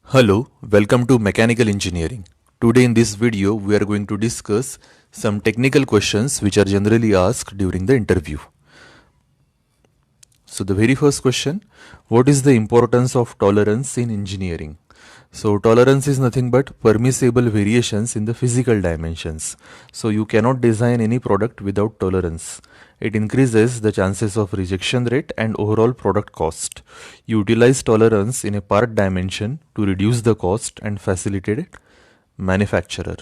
Hello, welcome to Mechanical Engineering. Today in this video we are going to discuss some technical questions which are generally asked during the interview. So the very first question, what is the importance of tolerance in engineering? So tolerance is nothing but permissible variations in the physical dimensions. So you cannot design any product without tolerance. It increases the chances of rejection rate and overall product cost. You utilize tolerance in a part dimension to reduce the cost and facilitate manufacturer.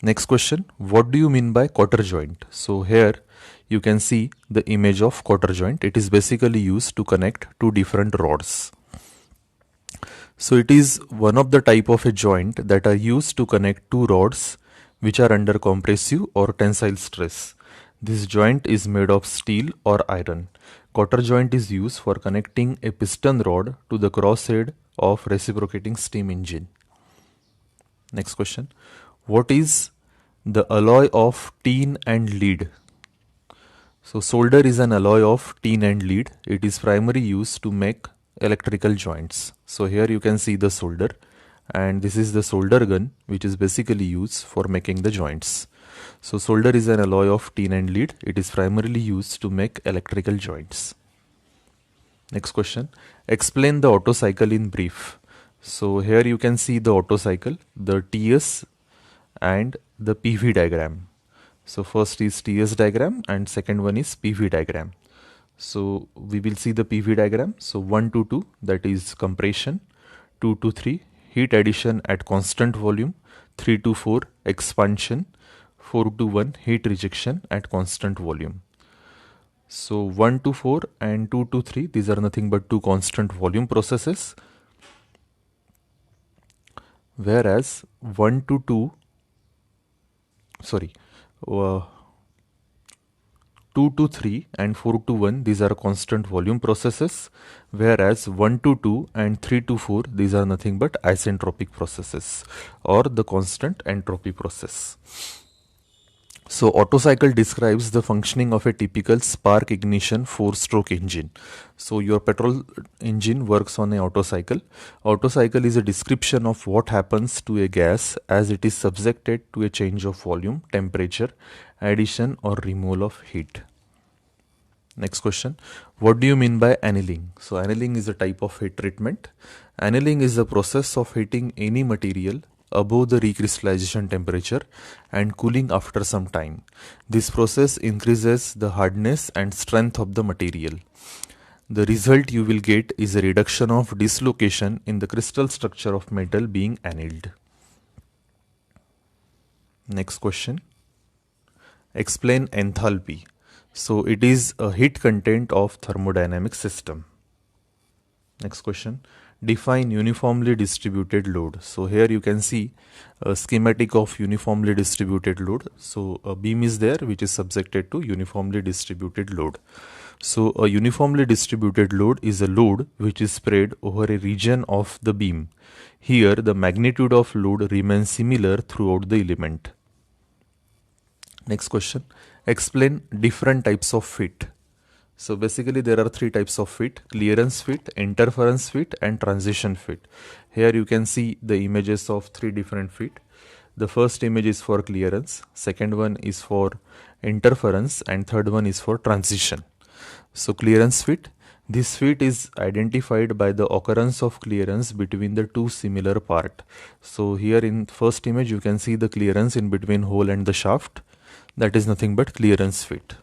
Next question, what do you mean by quarter joint? So here you can see the image of quarter joint. It is basically used to connect two different rods. So it is one of the type of a joint that are used to connect two rods which are under compressive or tensile stress. This joint is made of steel or iron. Quarter joint is used for connecting a piston rod to the crosshead of reciprocating steam engine. Next question. What is the alloy of tin and lead? So solder is an alloy of tin and lead. It is primarily used to make electrical joints. So here you can see the solder, and this is the solder gun which is basically used for making the joints. So solder is an alloy of tin and lead. It is primarily used to make electrical joints. Next question. Explain the Otto cycle in brief. So here you can see the Otto cycle, the TS and the PV diagram. So first is TS diagram and second one is PV diagram. So we will see the PV diagram. So 1 to 2, that is compression, 2 to 3 heat addition at constant volume, 3 to 4 expansion, 4 to 1 heat rejection at constant volume. So 1 to 4 and 2 to 3, these are nothing but two constant volume processes, whereas 1 to 2 2 to 3 and 4 to 1, these are constant volume processes, whereas 1 to 2 and 3 to 4, these are nothing but isentropic processes or the constant entropy process. So Otto cycle describes the functioning of a typical spark ignition 4-stroke engine. So your petrol engine works on a Otto cycle. Otto cycle is a description of what happens to a gas as it is subjected to a change of volume, temperature, addition or removal of heat. Next question, what do you mean by annealing? So annealing is a type of heat treatment. Annealing is the process of heating any material above the recrystallization temperature and cooling after some time. This process increases the hardness and strength of the material. The result you will get is a reduction of dislocation in the crystal structure of metal being annealed. Next question, explain enthalpy. So it is a heat content of thermodynamic system. Next question, define uniformly distributed load. So here you can see a schematic of uniformly distributed load. So a beam is there which is subjected to uniformly distributed load. So a uniformly distributed load is a load which is spread over a region of the beam. Here the magnitude of load remains similar throughout the element. Next question, explain different types of fit. So basically there are three types of fit: clearance fit, interference fit and transition fit. Here you can see the images of three different fit. The first image is for clearance, second one is for interference and third one is for transition. So clearance fit, this fit is identified by the occurrence of clearance between the two similar part. So here in first image you can see the clearance in between hole and the shaft. That is nothing but clearance fit.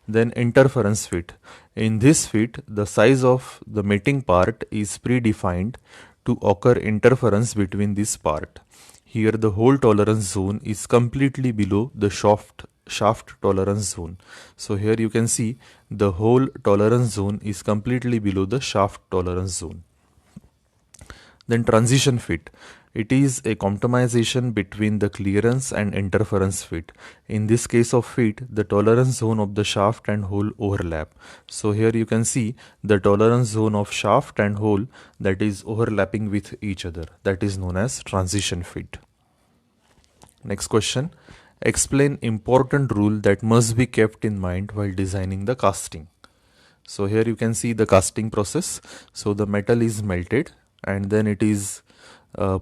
Then interference fit. In this fit, the size of the mating part is predefined to occur interference between this part. Here the hole tolerance zone is completely below the shaft tolerance zone. So here you can see the hole tolerance zone is completely below the shaft tolerance zone. Then transition fit. It is a compromisation between the clearance and interference fit. In this case of fit, the tolerance zone of the shaft and hole overlap. So here you can see the tolerance zone of shaft and hole that is overlapping with each other. That is known as transition fit. Next question, explain important rule that must be kept in mind while designing the casting. So here you can see the casting process. So the metal is melted and then it is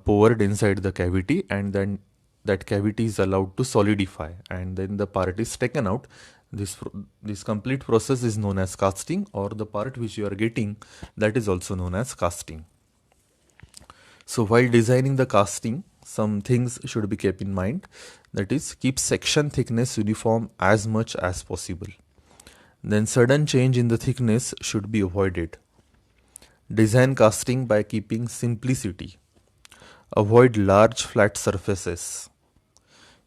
poured inside the cavity, and then that cavity is allowed to solidify, and then the part is taken out. This complete process is known as casting, or the part which you are getting, that is also known as casting. So while designing the casting, some things should be kept in mind. That is, keep section thickness uniform as much as possible. Then sudden change in the thickness should be avoided. Design casting by keeping simplicity. Avoid large flat surfaces.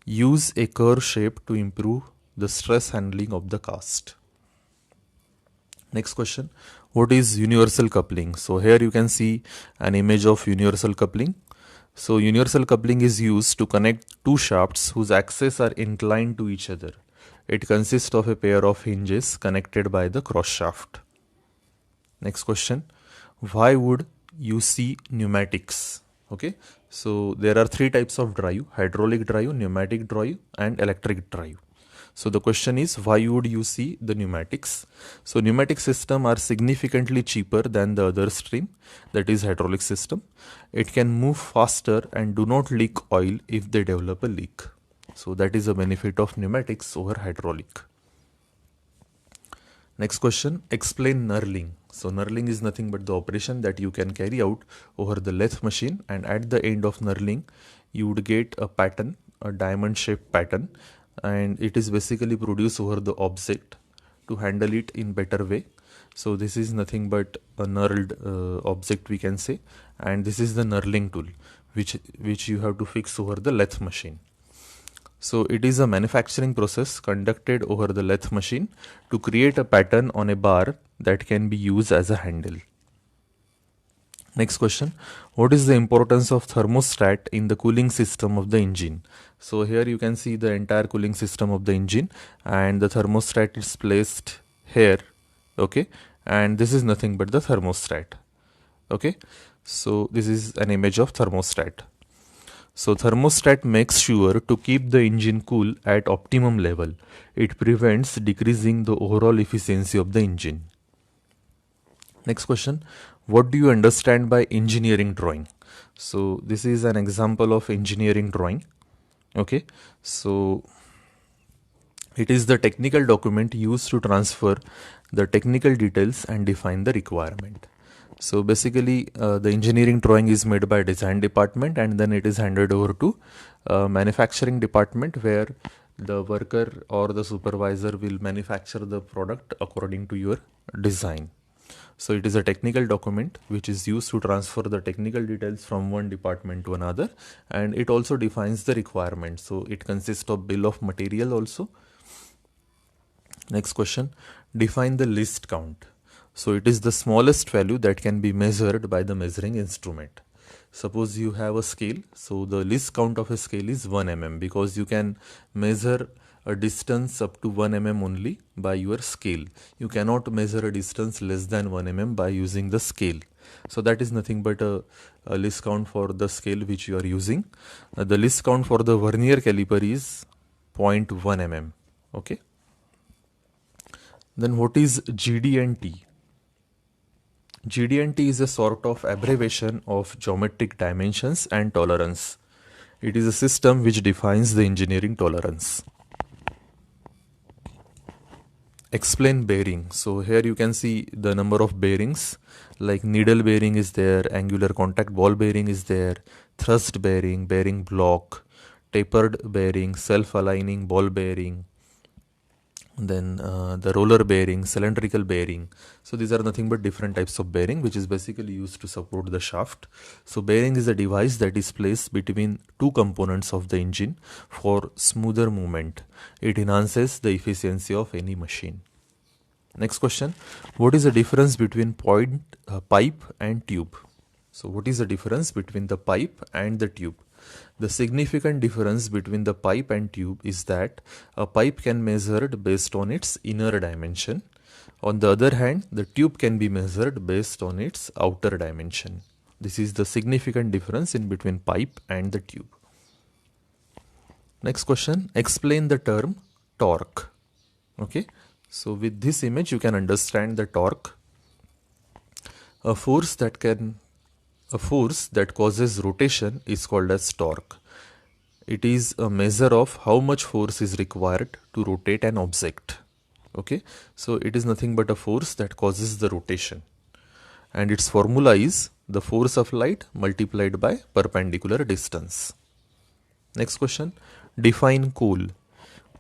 Use a curve shape to improve the stress handling of the cast. Next question, what is universal coupling? So here you can see an image of universal coupling. So universal coupling is used to connect two shafts whose axes are inclined to each other. It consists of a pair of hinges connected by the cross shaft. Next question, why would you see pneumatics? Okay, so there are three types of drive: hydraulic drive, pneumatic drive, and electric drive. So the question is, why would you see the pneumatics? So pneumatic system are significantly cheaper than the other stream, that is hydraulic system. It can move faster and do not leak oil if they develop a leak. So that is a benefit of pneumatics over hydraulic. Next question, explain knurling. So knurling is nothing but the operation that you can carry out over the lathe machine, and at the end of knurling you would get a pattern, a diamond shaped pattern, and it is basically produced over the object to handle it in better way. So this is nothing but a knurled object, we can say, and this is the knurling tool which you have to fix over the lathe machine. So it is a manufacturing process conducted over the lathe machine to create a pattern on a bar that can be used as a handle. Next question, what is the importance of thermostat in the cooling system of the engine? So here you can see the entire cooling system of the engine, and the thermostat is placed here, okay, and this is nothing but the thermostat, okay. So this is an image of thermostat. So thermostat makes sure to keep the engine cool at optimum level. It prevents decreasing the overall efficiency of the engine. Next question, what do you understand by engineering drawing? So this is an example of engineering drawing, okay. So it is the technical document used to transfer the technical details and define the requirement. So basically the engineering drawing is made by design department, and then it is handed over to manufacturing department, where the worker or the supervisor will manufacture the product according to your design. So it is a technical document which is used to transfer the technical details from one department to another, and it also defines the requirements. So it consists of bill of material also. Next question, define the least count. So it is the smallest value that can be measured by the measuring instrument. Suppose you have a scale, so the least count of a scale is 1 mm, because you can measure a distance up to 1 mm only by your scale. You cannot measure a distance less than 1 mm by using the scale. So that is nothing but a least count for the scale which you are using. The least count for the vernier caliper is 0.1 mm, okay. Then what is GD&T? GD&T is a sort of abbreviation of geometric dimensions and tolerance. It is a system which defines the engineering tolerance. Explain bearing. So here you can see the number of bearings, like needle bearing is there, angular contact ball bearing is there, thrust bearing, bearing block, tapered bearing, self-aligning ball bearing, then the roller bearing, cylindrical bearing. So these are nothing but different types of bearing which is basically used to support the shaft. So bearing is a device that is placed between two components of the engine for smoother movement. It enhances the efficiency of any machine. Next question, what is the difference between pipe and tube? So what is the difference between the pipe and the tube? The significant difference between the pipe and tube is that a pipe can be measured based on its inner dimension. On the other hand, the tube can be measured based on its outer dimension. This is the significant difference in between pipe and the tube. Next question, explain the term torque. Okay, so with this image you can understand the torque. A force that can a force that causes rotation is called as torque. It is a measure of how much force is required to rotate an object. Okay, so it is nothing but a force that causes the rotation, and its formula is the force of light multiplied by perpendicular distance. Next question, define coal.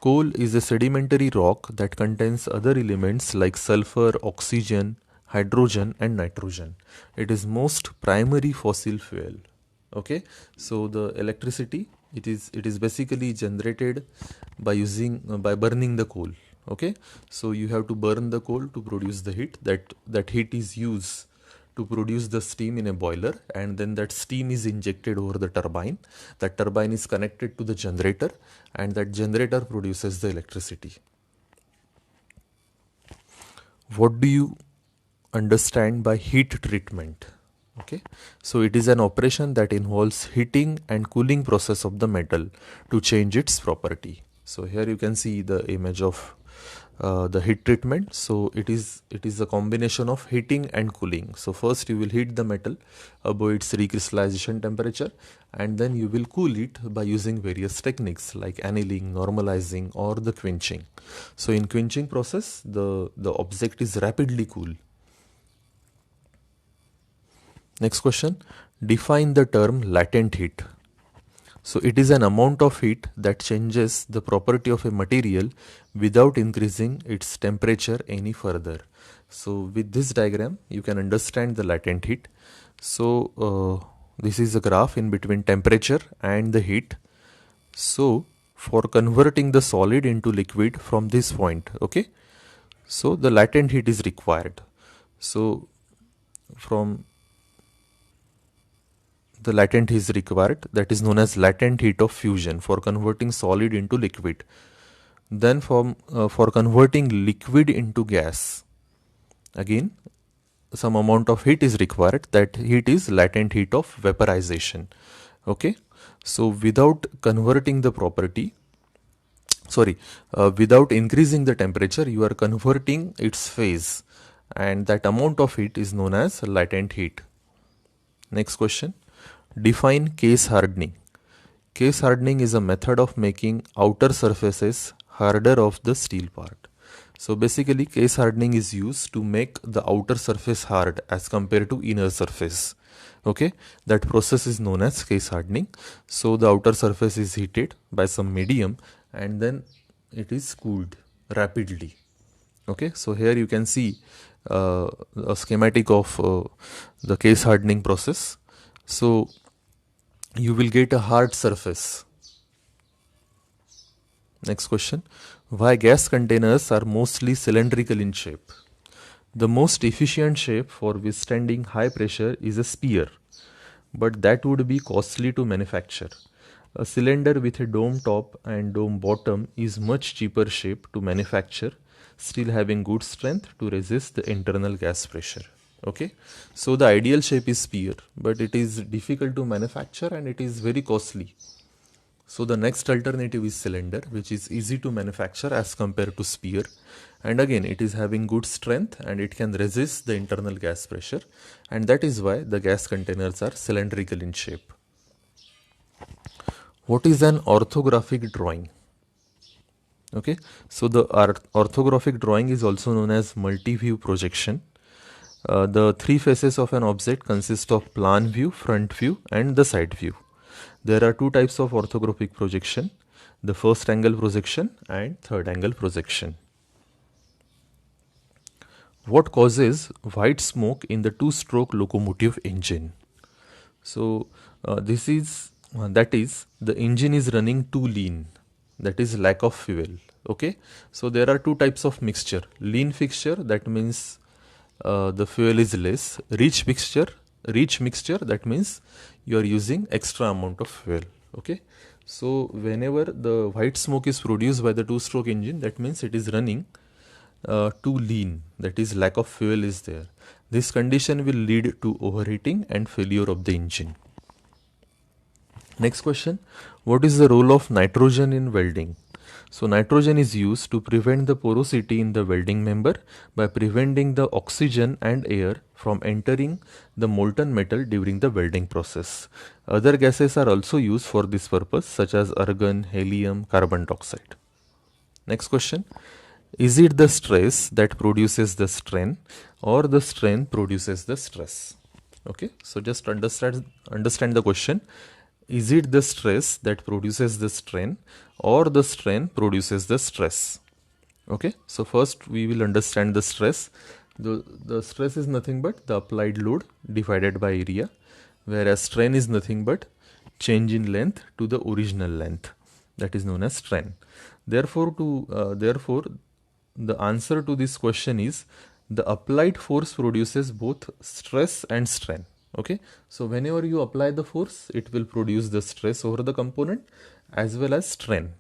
Coal is a sedimentary rock that contains other elements like sulfur, oxygen, hydrogen and nitrogen. It is most primary fossil fuel. Okay, so the electricity, it is basically generated by burning the coal. Okay, so you have to burn the coal to produce the heat. That heat is used to produce the steam in a boiler, and then that steam is injected over the turbine. That turbine is connected to the generator, and that generator produces the electricity. What do you understand by heat treatment? Okay, so it is an operation that involves heating and cooling process of the metal to change its property. So here you can see the image of the heat treatment. So it is a combination of heating and cooling. So first you will heat the metal above its recrystallization temperature, and then you will cool it by using various techniques like annealing, normalizing or the quenching. So in quenching process, the object is rapidly cool. Next question, define the term latent heat. So it is an amount of heat that changes the property of a material without increasing its temperature any further. So with this diagram you can understand the latent heat. So this is a graph in between temperature and the heat. So for converting the solid into liquid from this point, okay, so the latent heat is required. So from the latent heat is required, that is known as latent heat of fusion for converting solid into liquid. Then for converting liquid into gas, again some amount of heat is required. That heat is latent heat of vaporization. Okay, so without converting the property, without increasing the temperature, you are converting its phase, and that amount of heat is known as latent heat. Next question, define case hardening. Case hardening is a method of making outer surfaces harder of the steel part. So basically case hardening is used to make the outer surface hard as compared to inner surface. Okay, that process is known as case hardening. So the outer surface is heated by some medium and then it is cooled rapidly. Okay, so here you can see a schematic of the case hardening process. So you will get a hard surface. Next question, why gas containers are mostly cylindrical in shape? The most efficient shape for withstanding high pressure is a sphere, but that would be costly to manufacture. A cylinder with a dome top and dome bottom is much cheaper shape to manufacture, still having good strength to resist the internal gas pressure. Okay, so the ideal shape is sphere, but it is difficult to manufacture and it is very costly. So the next alternative is cylinder, which is easy to manufacture as compared to sphere, and again it is having good strength and it can resist the internal gas pressure, and that is why the gas containers are cylindrical in shape. What is an orthographic drawing? Okay, so the orthographic drawing is also known as multi-view projection. The three faces of an object consist of plan view, front view and the side view. There are two types of orthographic projection, the first angle projection and third angle projection. What causes white smoke in the two-stroke locomotive engine? So that is the engine is running too lean, that is lack of fuel. Okay, so there are two types of mixture, lean mixture, that means the fuel is less, rich mixture, that means you are using extra amount of fuel. Okay, so whenever the white smoke is produced by the two-stroke engine, that means it is running too lean, that is lack of fuel is there. This condition will lead to overheating and failure of the engine. Next question, what is the role of nitrogen in welding? So nitrogen is used to prevent the porosity in the welding member by preventing the oxygen and air from entering the molten metal during the welding process. Other gases are also used for this purpose, such as argon, helium, carbon dioxide. Next question. Is it the stress that produces the strain, or the strain produces the stress? Okay, so just understand the question. Is it the stress that produces the strain, or the strain produces the stress? Okay, so first we will understand the stress. The stress is nothing but the applied load divided by area, whereas strain is nothing but change in length to the original length, that is known as strain. Therefore, the answer to this question is the applied force produces both stress and strain. Okay, so whenever you apply the force, it will produce the stress over the component as well as strain.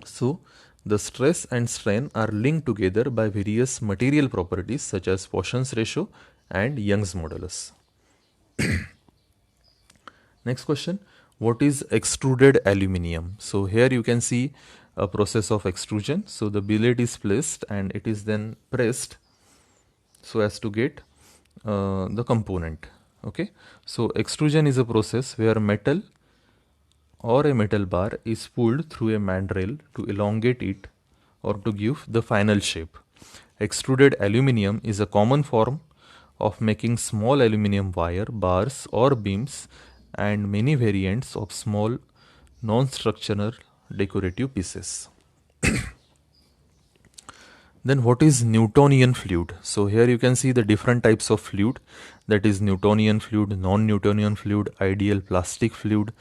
So the stress and strain are linked together by various material properties such as Poisson's ratio and Young's modulus. Next question. What is extruded aluminium? So here you can see a process of extrusion. So the billet is placed and it is then pressed so as to get the component. Okay, so extrusion is a process where metal or a metal bar is pulled through a mandrel to elongate it or to give the final shape. Extruded aluminium is a common form of making small aluminium wire, bars or beams, and many variants of small non-structural decorative pieces. Then what is Newtonian fluid? So here you can see the different types of fluid, that is Newtonian fluid, non-Newtonian fluid, ideal plastic fluid,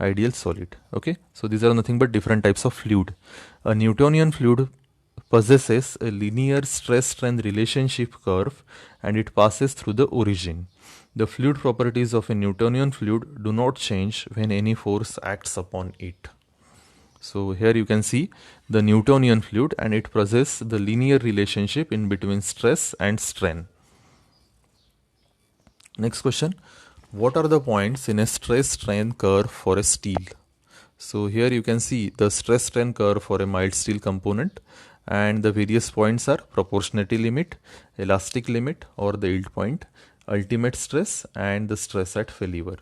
ideal solid. Okay, so these are nothing but different types of fluid. A Newtonian fluid possesses a linear stress-strain relationship curve and it passes through the origin. The fluid properties of a Newtonian fluid do not change when any force acts upon it. So here you can see the Newtonian fluid and it possesses the linear relationship in between stress and strain. Next question. What are the points in a stress-strain curve for a steel? So here you can see the stress-strain curve for a mild steel component, and the various points are proportionality limit, elastic limit or the yield point, ultimate stress and the stress at failure.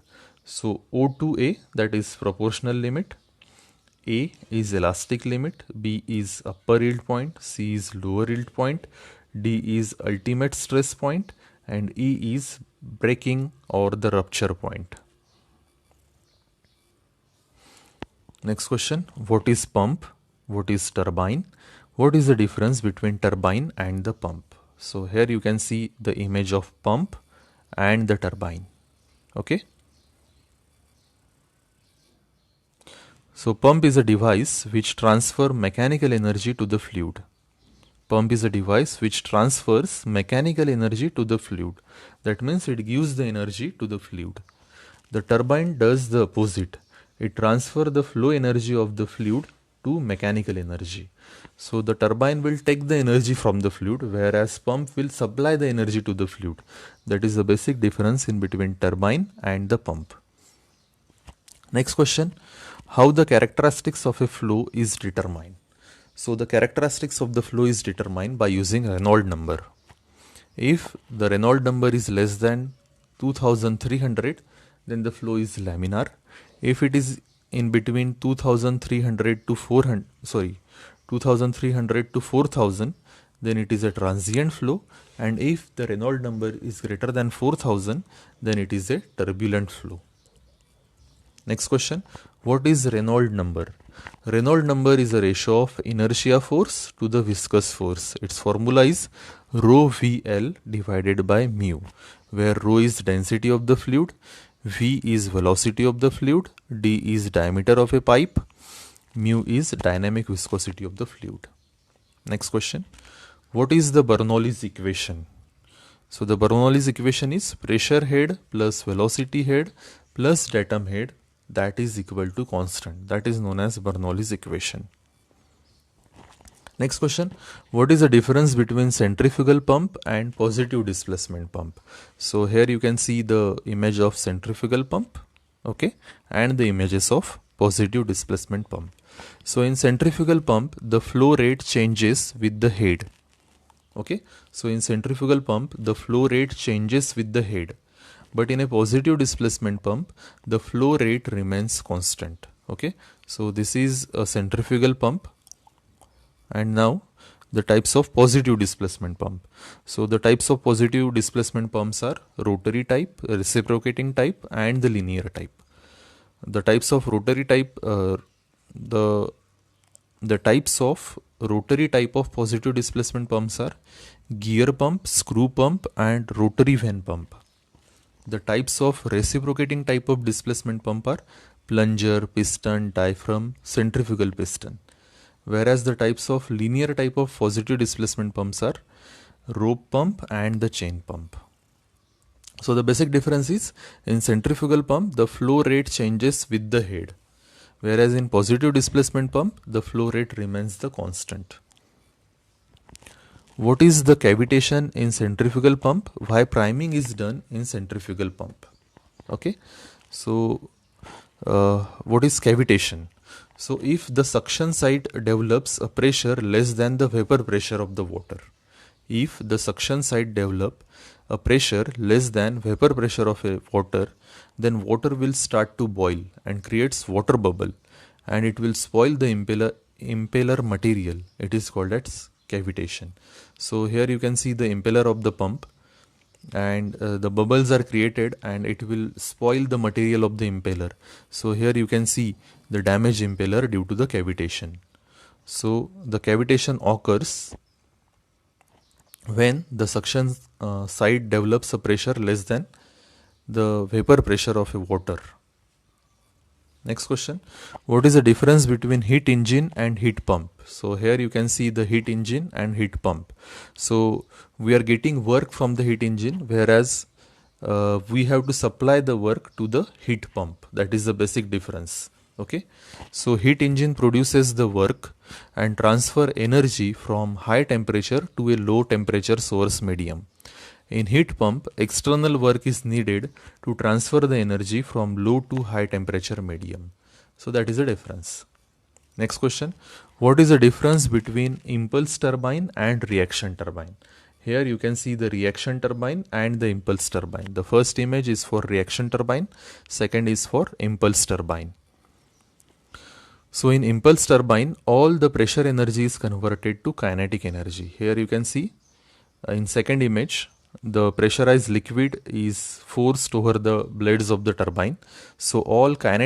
So O to A, that is proportional limit, A is elastic limit, B is upper yield point, C is lower yield point, D is ultimate stress point, and E is breaking or the rupture point. Next question. What is pump? What is turbine? What is the difference between turbine and the pump? So here you can see the image of pump and the turbine. Okay. So pump is a device which transfers mechanical energy to the fluid. Pump is a device which transfers mechanical energy to the fluid. That means it gives the energy to the fluid. The turbine does the opposite. It transfers the flow energy of the fluid to mechanical energy. So the turbine will take the energy from the fluid, whereas pump will supply the energy to the fluid. That is the basic difference in between turbine and the pump. Next question. How the characteristics of a flow is determined? So the characteristics of the flow is determined by using Reynolds number. If the Reynolds number is less than 2300, then the flow is laminar. If it is in between 2300 to 4000, then it is a transient flow, and if the Reynolds number is greater than 4000, then it is a turbulent flow. Next question. What is Reynolds number? Reynolds number is a ratio of inertia force to the viscous force. Its formula is rho VL divided by mu, where rho is density of the fluid, V is velocity of the fluid, D is diameter of a pipe, mu is dynamic viscosity of the fluid. Next question. What is the Bernoulli's equation? So the Bernoulli's equation is pressure head plus velocity head plus datum head, that is equal to constant. That is known as Bernoulli's equation. Next question. What is the difference between centrifugal pump and positive displacement pump? So here you can see the image of centrifugal pump, okay, and the images of positive displacement pump. So in centrifugal pump, the flow rate changes with the head. Okay, so in centrifugal pump, the flow rate changes with the head. But in a positive displacement pump, the flow rate remains constant. Okay, so this is a centrifugal pump. And now the types of positive displacement pump. So the types of positive displacement pumps are rotary type, reciprocating type, and the linear type. The types of rotary type, the types of rotary type of positive displacement pumps are gear pump, screw pump, and rotary vane pump. The types of reciprocating type of displacement pump are plunger, piston, diaphragm, centrifugal piston. Whereas the types of linear type of positive displacement pumps are rope pump and the chain pump. So the basic difference is, in centrifugal pump, the flow rate changes with the head, whereas in positive displacement pump, the flow rate remains the constant. What is the cavitation in centrifugal pump? Why priming is done in centrifugal pump? Okay, so what is cavitation? So if the suction side develops a pressure less than the vapor pressure of the water, if the suction side develop a pressure less than vapor pressure of a water, then water will start to boil and creates water bubble, and it will spoil the impeller material. It is called as cavitation. So here you can see the impeller of the pump, and the bubbles are created and it will spoil the material of the impeller. So here you can see the damaged impeller due to the cavitation. So the cavitation occurs when the suction side develops a pressure less than the vapor pressure of a water. Next question, what is the difference between heat engine and heat pump? So here you can see the heat engine and heat pump. So we are getting work from the heat engine, whereas we have to supply the work to the heat pump. That is the basic difference. Okay, so heat engine produces the work and transfer energy from high temperature to a low temperature source medium. In heat pump, external work is needed to transfer the energy from low to high temperature medium. So that is the difference. Next question, what is the difference between impulse turbine and reaction turbine? Here you can see the reaction turbine and the impulse turbine. The first image is for reaction turbine, second is for impulse turbine. So in impulse turbine, all the pressure energy is converted to kinetic energy. Here you can see in second image, the pressurized liquid is forced over the blades of the turbine. So all the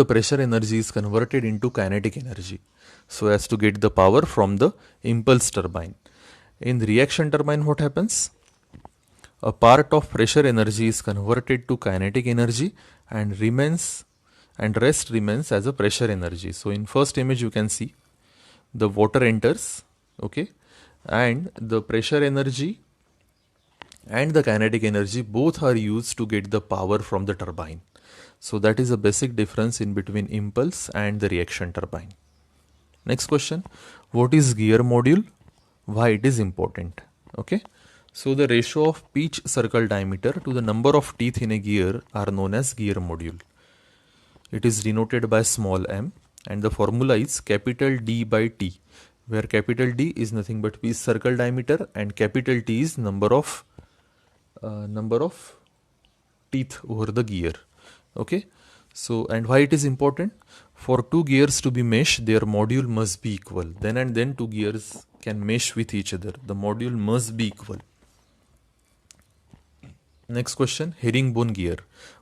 pressure energy is converted into kinetic energy, so as to get the power from the impulse turbine. In the reaction turbine, what happens? A part of pressure energy is converted to kinetic energy and rest remains as a pressure energy. So in first image you can see the water enters, okay, and the pressure energy and the kinetic energy both are used to get the power from the turbine. So that is a basic difference in between impulse and the reaction turbine. Next question, what is gear module? Why it is important? Okay, so the ratio of pitch circle diameter to the number of teeth in a gear are known as gear module. It is denoted by small m, and the formula is capital D by T, where capital D is nothing but pitch circle diameter and capital T is number of teeth over the gear. Okay, so and why it is important? For two gears to be mesh, their module must be equal. Then and then two gears can mesh with each other. The module must be equal. Next question, herringbone gear.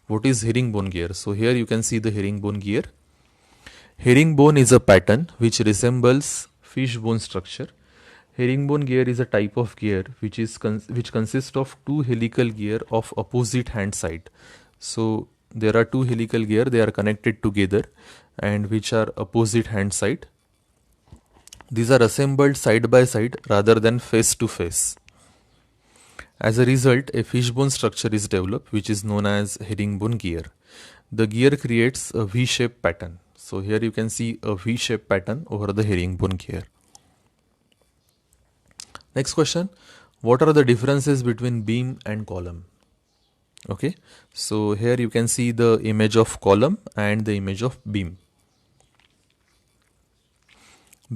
What is herringbone gear? So here you can see the herringbone gear. Herringbone is a pattern which resembles fishbone structure. Herringbone gear is a type of gear which consists of two helical gear of opposite hand side. So there are two helical gear, they are connected together and which are opposite hand side. These are assembled side by side rather than face to face. As a result, a fishbone structure is developed which is known as herringbone gear. The gear creates a V-shaped pattern. So here you can see a V-shaped pattern over the herringbone gear. Next question, what are the differences between beam and column? Okay, so here you can see the image of column and the image of beam.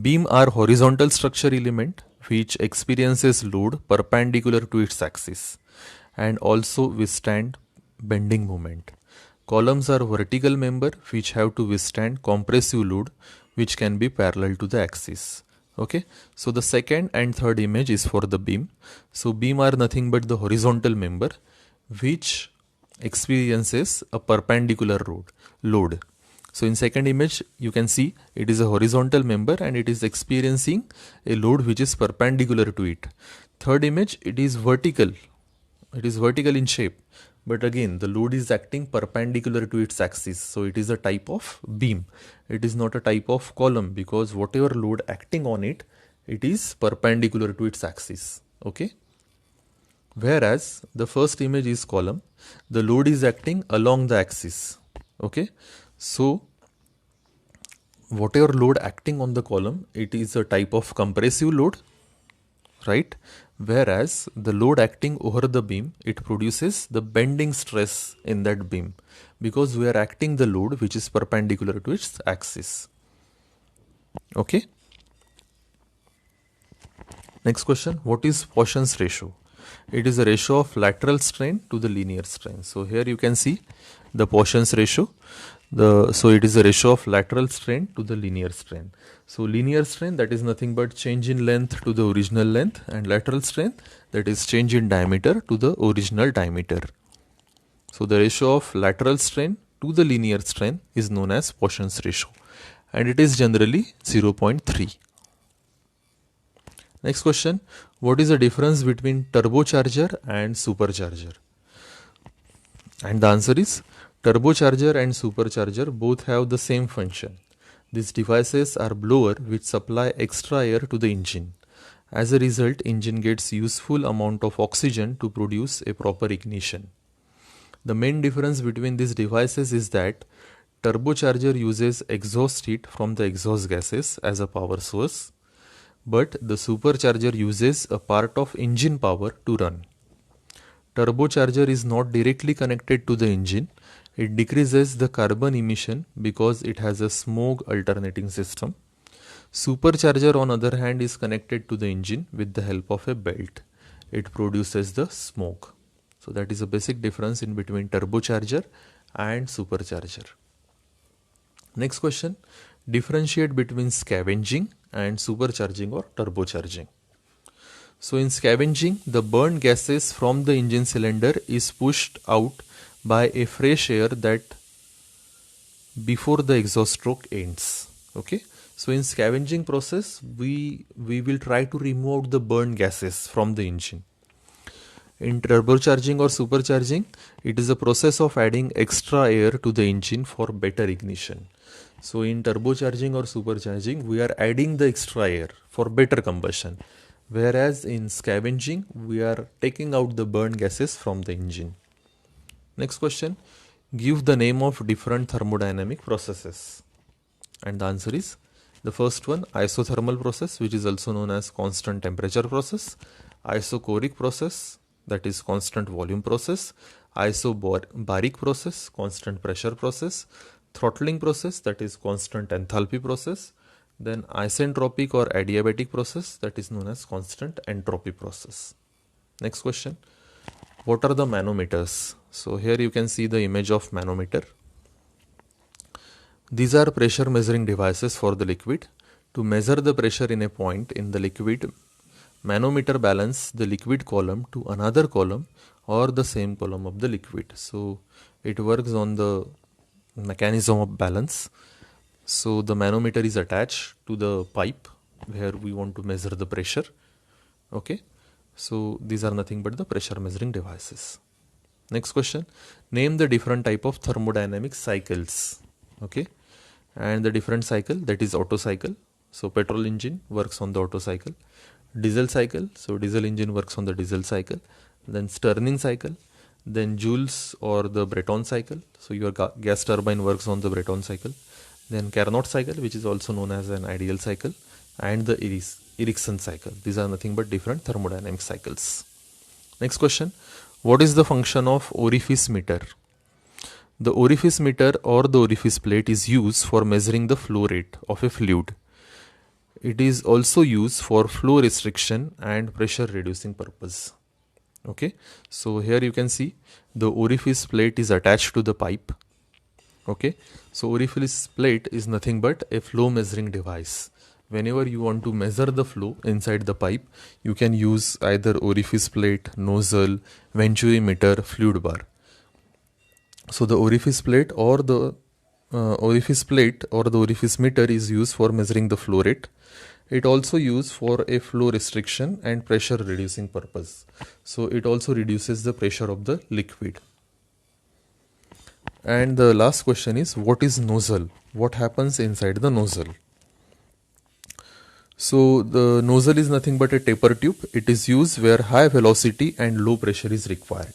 Beam are horizontal structure element which experiences load perpendicular to its axis and also withstand bending moment. Columns are vertical member which have to withstand compressive load which can be parallel to the axis. Okay, so the second and third image is for the beam. So beam are nothing but the horizontal member which experiences a perpendicular load. So in second image you can see it is a horizontal member and it is experiencing a load which is perpendicular to it. Third image, it is vertical in shape, but again the load is acting perpendicular to its axis, so it is a type of beam. It is not a type of column because whatever load acting on it, it is perpendicular to its axis. Okay, whereas the first image is column, the load is acting along the axis. Okay, so whatever load acting on the column, it is a type of compressive load, right? Whereas the load acting over the beam, it produces the bending stress in that beam because we are acting the load which is perpendicular to its axis. Okay. Next question, what is Poisson's ratio? It is a ratio of lateral strain to the linear strain. So here you can see the Poisson's ratio. So it is a ratio of lateral strain to the linear strain. So linear strain, that is nothing but change in length to the original length, and lateral strain, that is change in diameter to the original diameter. So the ratio of lateral strain to the linear strain is known as Poisson's ratio, and it is generally 0.3. Next question, what is the difference between turbocharger and supercharger? And the answer is turbocharger and supercharger both have the same function. These devices are blower which supply extra air to the engine. As a result, engine gets useful amount of oxygen to produce a proper ignition. The main difference between these devices is that turbocharger uses exhaust heat from the exhaust gases as a power source, but the supercharger uses a part of engine power to run. Turbocharger is not directly connected to the engine. It decreases the carbon emission because it has a smoke alternating system. Supercharger on other hand is connected to the engine with the help of a belt. It produces the smoke. So that is a basic difference in between turbocharger and supercharger. Next question, differentiate between scavenging and supercharging or turbocharging. So in scavenging, the burned gases from the engine cylinder is pushed out by a fresh air that before the exhaust stroke ends. Okay, so in scavenging process, we will try to remove out the burned gases from the engine. In turbocharging or supercharging, it is a process of adding extra air to the engine for better ignition. So in turbocharging or supercharging, we are adding the extra air for better combustion. Whereas in scavenging, we are taking out the burned gases from the engine. Next question, give the name of different thermodynamic processes. And the answer is, the first one, isothermal process, which is also known as constant temperature process, isochoric process, that is constant volume process, isobaric process, constant pressure process, throttling process, that is constant enthalpy process, then isentropic or adiabatic process, that is known as constant entropy process. Next question, what are the manometers? So here you can see the image of manometer. These are pressure measuring devices for the liquid. To measure the pressure in a point in the liquid, manometer balance the liquid column to another column or the same column of the liquid. So it works on the mechanism of balance. So the manometer is attached to the pipe where we want to measure the pressure. Okay, so these are nothing but the pressure measuring devices. Next question, name the different type of thermodynamic cycles. Okay, and the different cycle, that is Otto cycle. So petrol engine works on the Otto cycle. Diesel cycle, so diesel engine works on the diesel cycle. Then Stirling cycle, then Joule's or the Breton cycle, so your gas turbine works on the Breton cycle. Then Carnot cycle, which is also known as an ideal cycle, and the Ericsson cycle. These are nothing but different thermodynamic cycles. Next question, What is the function of orifice meter? The orifice meter or the orifice plate is used for measuring the flow rate of a fluid. It is also used for flow restriction and pressure reducing purpose. Okay, so here you can see the orifice plate is attached to the pipe. Okay, so orifice plate is nothing but a flow measuring device. Whenever you want to measure the flow inside the pipe, you can use either orifice plate, nozzle, venturi meter, fluid bar. So the orifice plate or the orifice meter is used for measuring the flow rate. It also used for a flow restriction and pressure reducing purpose. So it also reduces the pressure of the liquid. And the last question is, what is nozzle? What happens inside the nozzle? So the nozzle is nothing but a taper tube. It is used where high velocity and low pressure is required.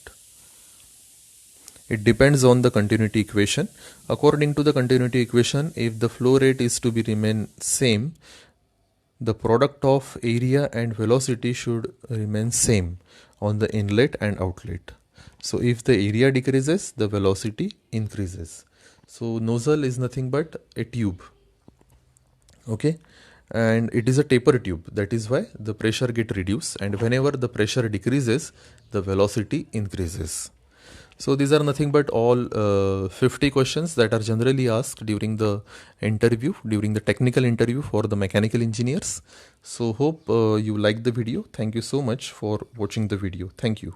It depends on the continuity equation. According to the continuity equation, if the flow rate is to be remain same, the product of area and velocity should remain same on the inlet and outlet. So if the area decreases, the velocity increases. So nozzle is nothing but a tube. Okay, and it is a taper tube. That is why the pressure get reduced, and whenever the pressure decreases, the velocity increases. So these are nothing but all 50 questions that are generally asked during the interview, during the technical interview for the mechanical engineers. So hope you like the video. Thank you so much for watching the video. Thank you.